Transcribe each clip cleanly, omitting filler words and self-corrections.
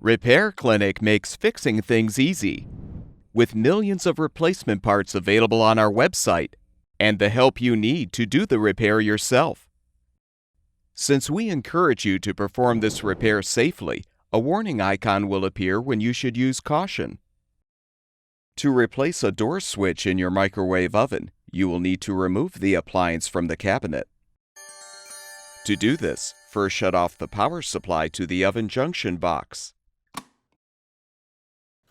Repair Clinic makes fixing things easy, with millions of replacement parts available on our website and the help you need to do the repair yourself. Since we encourage you to perform this repair safely, a warning icon will appear when you should use caution. To replace a door switch in your microwave oven, you will need to remove the appliance from the cabinet. To do this, first shut off the power supply to the oven junction box.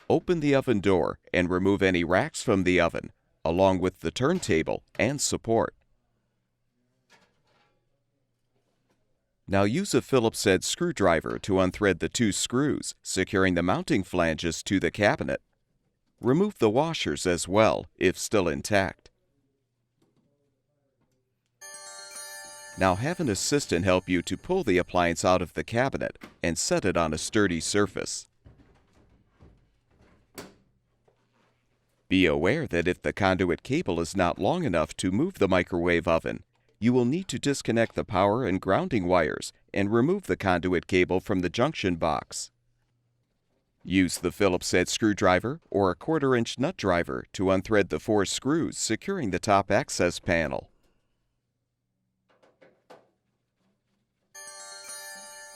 Open the oven door and remove any racks from the oven, along with the turntable and support. Now use a Phillips head screwdriver to unthread the two screws, securing the mounting flanges to the cabinet. Remove the washers as well, if still intact. Now have an assistant help you to pull the appliance out of the cabinet and set it on a sturdy surface. Be aware that if the conduit cable is not long enough to move the microwave oven, you will need to disconnect the power and grounding wires and remove the conduit cable from the junction box. Use the Phillips head screwdriver or a 1/4-inch nut driver to unthread the 4 screws securing the top access panel.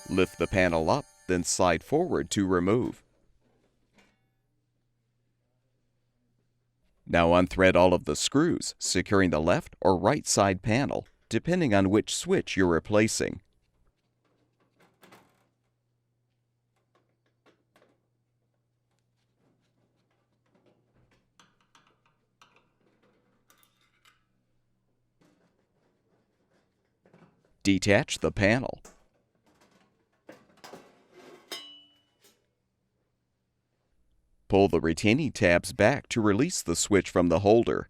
Lift the panel up, then slide forward to remove. Now unthread all of the screws, securing the left or right side panel, depending on which switch you're replacing. Detach the panel. Pull the retaining tabs back to release the switch from the holder.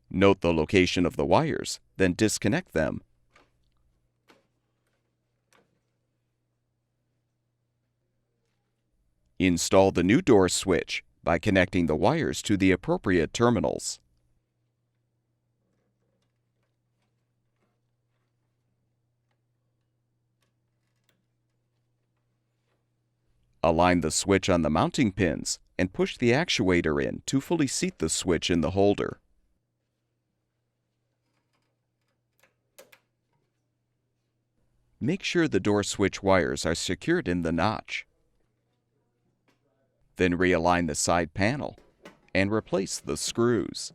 Note the location of the wires, then disconnect them. Install the new door switch by connecting the wires to the appropriate terminals. Align the switch on the mounting pins and push the actuator in to fully seat the switch in the holder. Make sure the door switch wires are secured in the notch. Then realign the side panel and replace the screws.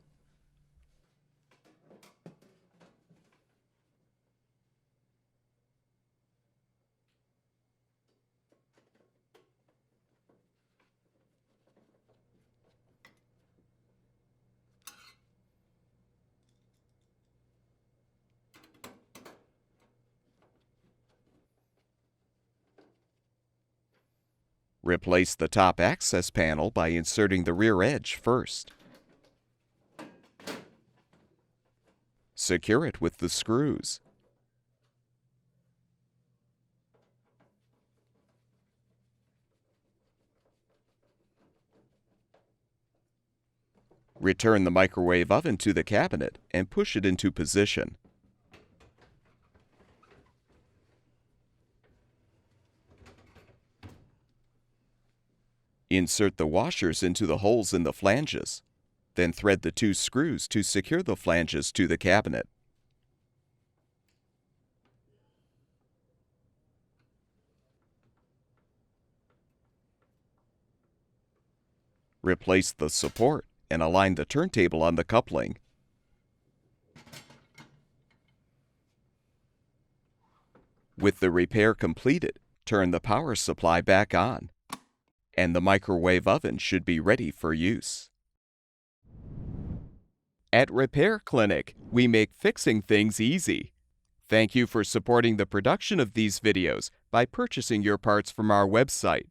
Replace the top access panel by inserting the rear edge first. Secure it with the screws. Return the microwave oven to the cabinet and push it into position. Insert the washers into the holes in the flanges. Then thread the 2 screws to secure the flanges to the cabinet. Replace the support and align the turntable on the coupling. With the repair completed, turn the power supply back on, and the microwave oven should be ready for use. At Repair Clinic, we make fixing things easy. Thank you for supporting the production of these videos by purchasing your parts from our website.